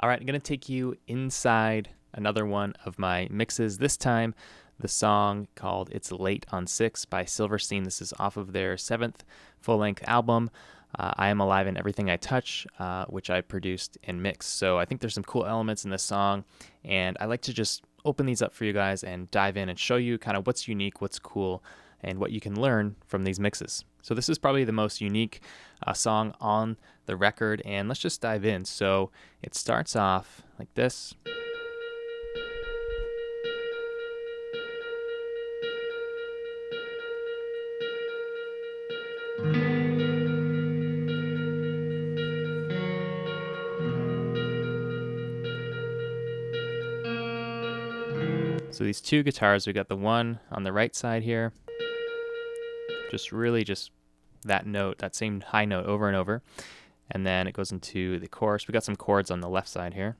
All right, I'm going to take you inside another one of my mixes. This time, the song called It's Late on 6 by Silverstein. This is off of their 7th full-length album, I Am Alive in Everything I Touch, which I produced and mixed. So I think there's some cool elements in this song, and I like to just open these up for you guys and dive in and show you kind of what's unique, what's cool, and what you can learn from these mixes. So this is probably the most unique song on the record, and let's just dive in. So it starts off like this. So these two guitars, we got the one on the right side here, just that note, that same high note over and over. And then it goes into the chorus. We got some chords on the left side here.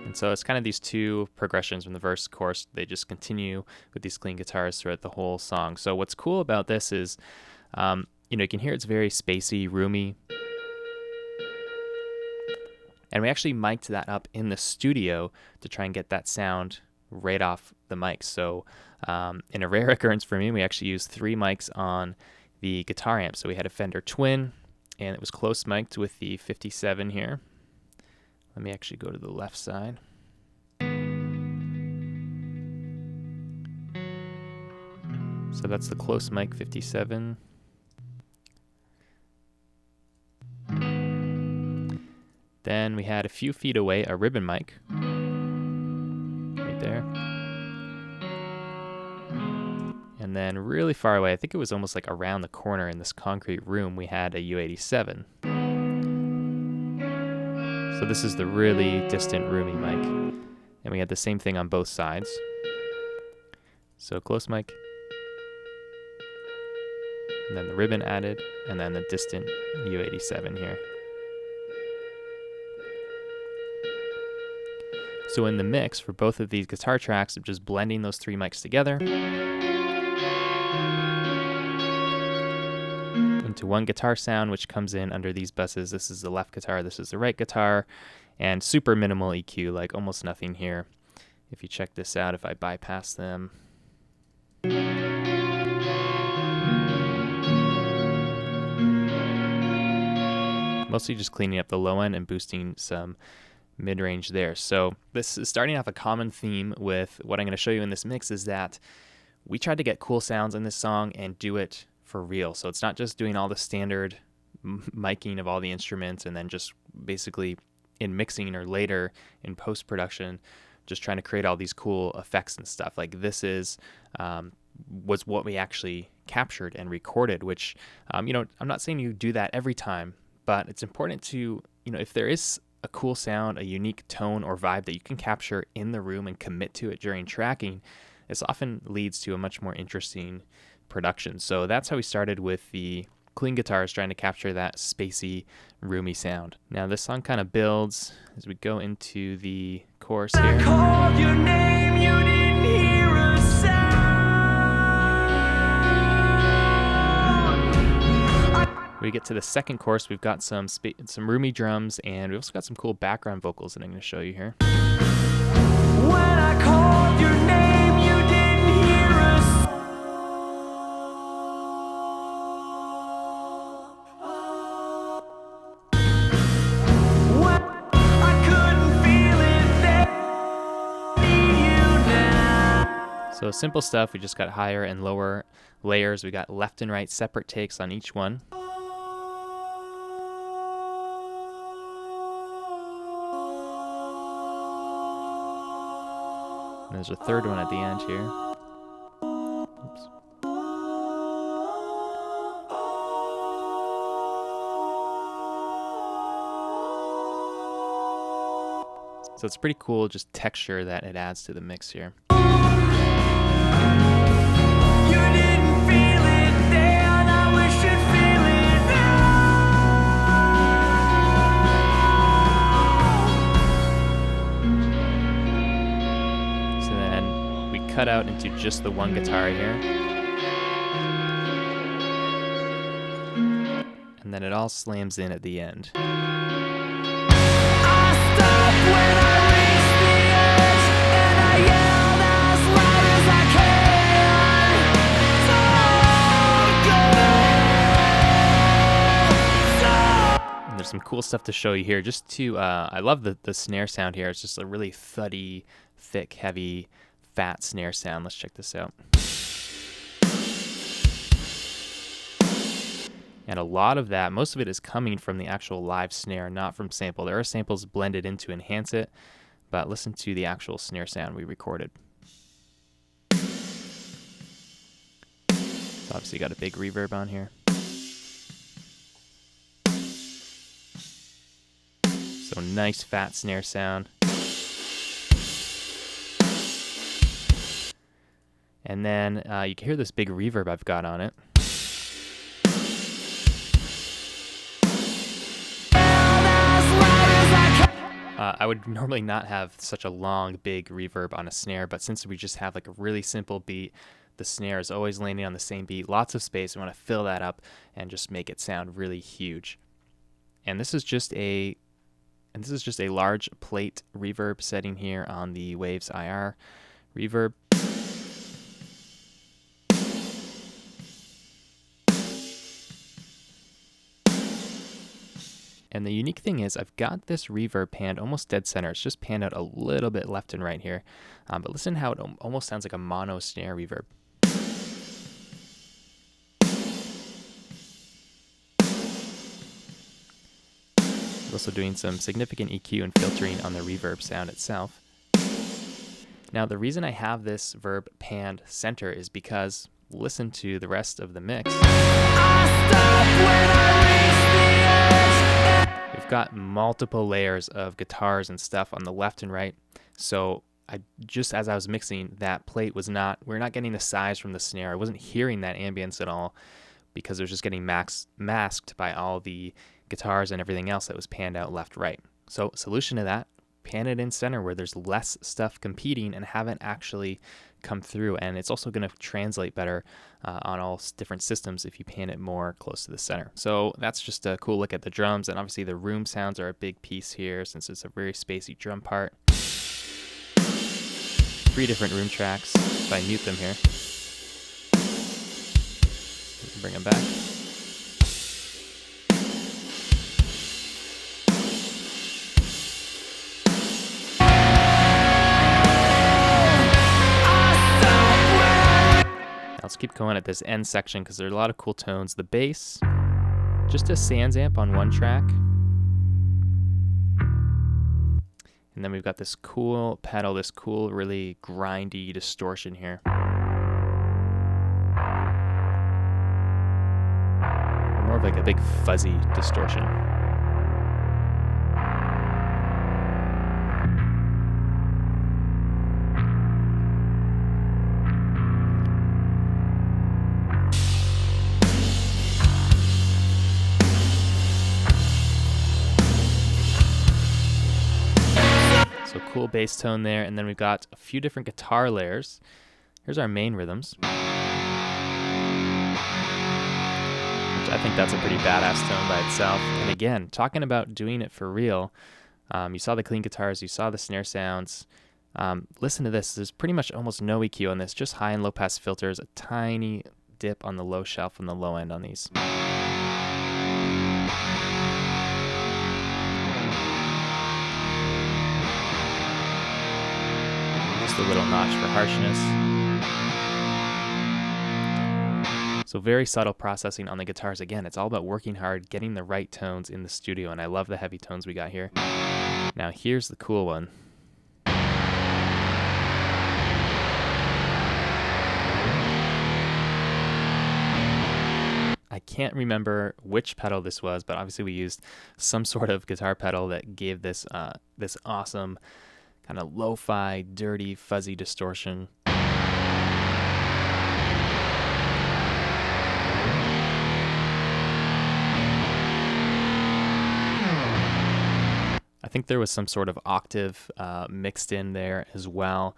And so it's kind of these two progressions from the verse chorus. They just continue with these clean guitars throughout the whole song. So what's cool about this is, you can hear it's very spacey, roomy. And we actually mic'd that up in the studio to try and get that sound right off the mic. So in a rare occurrence for me, we actually used 3 mics on the guitar amp. So we had a Fender Twin, and it was close mic'd with the 57 here. Let me actually go to the left side. So that's the close mic 57. Then we had a few feet away a ribbon mic, right there. And then really far away, I think it was almost like around the corner in this concrete room, we had a U87. So this is the really distant, roomy mic. And we had the same thing on both sides. So close mic, and then the ribbon added, and then the distant U87 here. So in the mix for both of these guitar tracks, I'm just blending those 3 mics together into one guitar sound, which comes in under these buses. This is the left guitar, this is the right guitar, and super minimal EQ, like almost nothing here. If you check this out, if I bypass them. Mostly just cleaning up the low end and boosting some mid-range there. So this is starting off a common theme with what I'm going to show you in this mix is that we tried to get cool sounds in this song and do it for real. So it's not just doing all the standard miking of all the instruments and then just basically in mixing or later in post-production just trying to create all these cool effects and stuff. Like this was what we actually captured and recorded, which I'm not saying you do that every time, but it's important to, if there is a cool sound, a unique tone or vibe that you can capture in the room and commit to it during tracking, this often leads to a much more interesting production. So that's how we started with the clean guitars, trying to capture that spacey, roomy sound. Now this song kind of builds as we go into the chorus here. I called your name, you didn't hear a sound. We get to the second chorus, we've got some roomy drums, and we also got some cool background vocals that I'm going to show you here. When I called your name, you didn't hear us. I couldn't feel it there. So simple stuff, we just got higher and lower layers. We got left and right separate takes on each one. And there's a third one at the end here. Oops. So it's pretty cool, just texture that it adds to the mix here. Cut out into just the one guitar here. And then it all slams in at the end. And there's some cool stuff to show you here. Just to, I love the snare sound here. It's just a really thuddy, thick, heavy, fat snare sound. Let's check this out. And a lot of that, most of it is coming from the actual live snare, not from sample. There are samples blended in to enhance it, but listen to the actual snare sound we recorded. So obviously got a big reverb on here. So nice fat snare sound. And then you can hear this big reverb I've got on it. I would normally not have such a long, big reverb on a snare, but since we just have like a really simple beat, the snare is always landing on the same beat, lots of space. We want to fill that up and just make it sound really huge. And this is just a large plate reverb setting here on the Waves IR reverb. And the unique thing is I've got this reverb panned almost dead center. It's just panned out a little bit left and right here. But listen how it almost sounds like a mono snare reverb. Also doing some significant EQ and filtering on the reverb sound itself. Now the reason I have this verb panned center is because listen to the rest of the mix. We've got multiple layers of guitars and stuff on the left and right. So just as I was mixing, that plate was we're not getting the size from the snare. I wasn't hearing that ambience at all because it was just getting masked by all the guitars and everything else that was panned out left, right. So solution to that, pan it in center where there's less stuff competing and haven't actually come through. And it's also going to translate better on all different systems if you pan it more close to the center. So that's just a cool look at the drums. And obviously the room sounds are a big piece here since it's a very spacey drum part. 3 different room tracks. If I mute them here, bring them back. Let's keep going at this end section because there are a lot of cool tones. The bass, just a Sans amp on one track. And then we've got this cool pedal, this cool, really grindy distortion here. More of like a big fuzzy distortion. So cool bass tone there, and then we've got a few different guitar layers. Here's our main rhythms, which I think that's a pretty badass tone by itself. And again, talking about doing it for real, you saw the clean guitars, you saw the snare sounds. Listen to this. There's pretty much almost no EQ on this, just high and low pass filters, a tiny dip on the low shelf and the low end on these. Just a little notch for harshness. So very subtle processing on the guitars. Again, it's all about working hard, getting the right tones in the studio, and I love the heavy tones we got here. Now here's the cool one. I can't remember which pedal this was, but obviously we used some sort of guitar pedal that gave this this awesome kind of lo-fi, dirty, fuzzy distortion. I think there was some sort of octave mixed in there as well.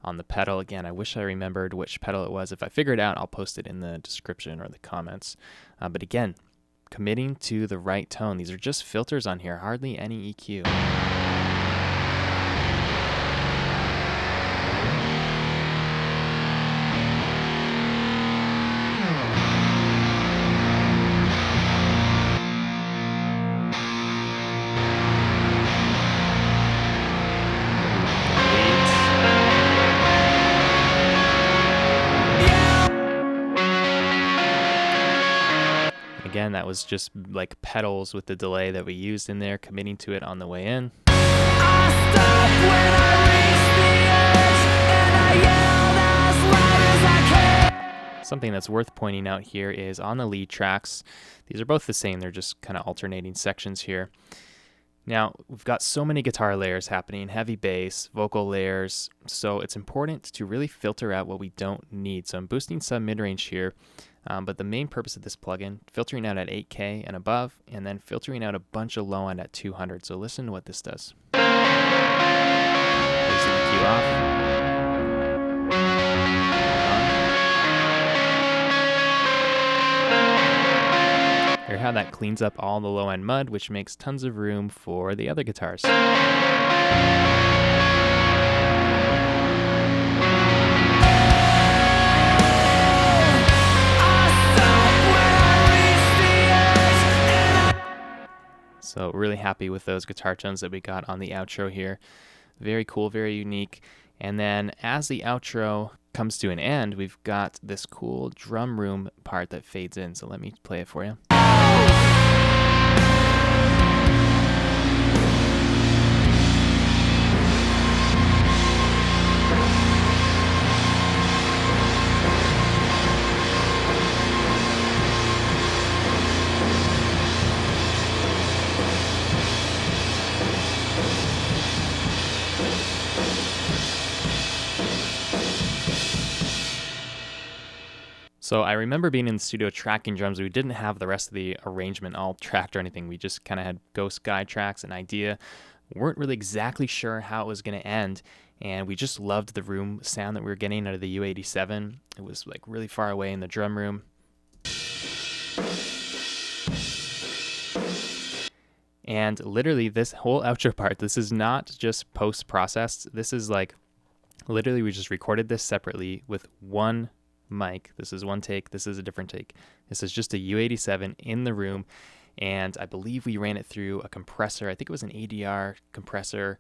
on the pedal. Again, I wish I remembered which pedal it was. If I figure it out, I'll post it in the description or the comments. But again, committing to the right tone. These are just filters on here, hardly any EQ. Again, that was just like pedals with the delay that we used in there, committing to it on the way in. Something that's worth pointing out here is on the lead tracks, these are both the same, they're just kind of alternating sections here. Now, we've got so many guitar layers happening, heavy bass, vocal layers, so it's important to really filter out what we don't need. So I'm boosting some mid-range here, but the main purpose of this plugin, filtering out at 8K and above, and then filtering out a bunch of low end at 200. So listen to what this does. There's the EQ off. Hear how that cleans up all the low end mud, which makes tons of room for the other guitars. So really happy with those guitar tones that we got on the outro here. Very cool, very unique. And then as the outro comes to an end, we've got this cool drum room part that fades in. So let me play it for you. So I remember being in the studio tracking drums. We didn't have the rest of the arrangement all tracked or anything. We just kind of had ghost guide tracks, an idea. Weren't really exactly sure how it was going to end, and we just loved the room sound that we were getting out of the U87. It was like really far away in the drum room. And literally this whole outro part, this is not just post-processed. This is like, literally we just recorded this separately with one mic. This is one take, this is a different take. This is just a U87 in the room, and I believe we ran it through a compressor. I think it was an ADR compressor,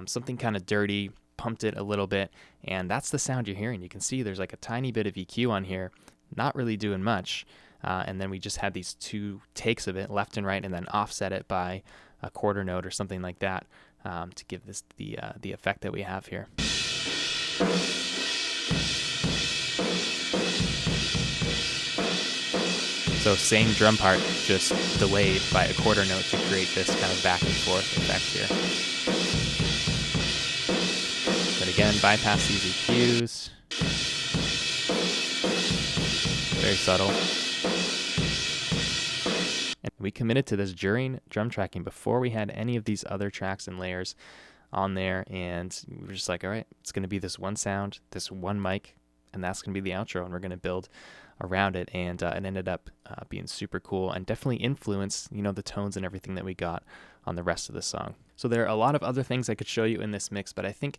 something kind of dirty, pumped it a little bit, and that's the sound you're hearing. You can see there's like a tiny bit of EQ on here, not really doing much, and then we just had these two takes of it, left and right, and then offset it by a quarter note or something like that, to give this the effect that we have here. So same drum part, just delayed by a quarter note to create this kind of back and forth effect here. But again, bypass these EQs. Very subtle. And we committed to this during drum tracking before we had any of these other tracks and layers on there, and we were just like, all right, it's going to be this one sound, this one mic, and that's going to be the outro, and we're going to build around it, and it ended up being super cool and definitely influenced, you know, the tones and everything that we got on the rest of the song. So there are a lot of other things I could show you in this mix, but I think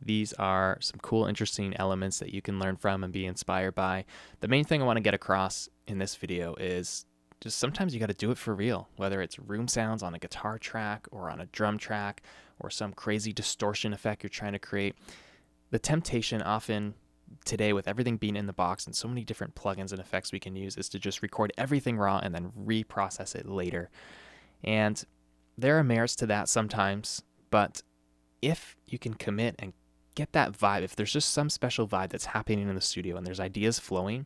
these are some cool, interesting elements that you can learn from and be inspired by. The main thing I want to get across in this video is just sometimes you got to do it for real, whether it's room sounds on a guitar track or on a drum track or some crazy distortion effect you're trying to create. The temptation often today, with everything being in the box and so many different plugins and effects we can use, is to just record everything raw and then reprocess it later. And there are merits to that sometimes, but if you can commit and get that vibe, if there's just some special vibe that's happening in the studio and there's ideas flowing,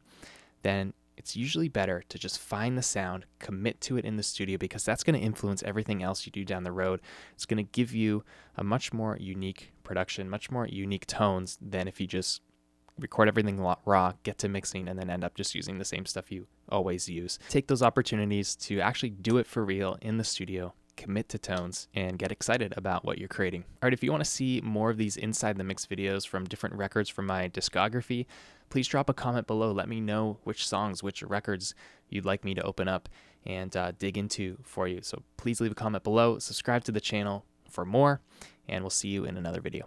then it's usually better to just find the sound, commit to it in the studio, because that's going to influence everything else you do down the road. It's going to give you a much more unique production, much more unique tones than if you just record everything raw, get to mixing, and then end up just using the same stuff you always use. Take those opportunities to actually do it for real in the studio, commit to tones and get excited about what you're creating. All right, if you want to see more of these inside the mix videos from different records from my discography, please drop a comment below. Let me know which songs, which records you'd like me to open up and dig into for you. So please leave a comment below, subscribe to the channel for more, and we'll see you in another video.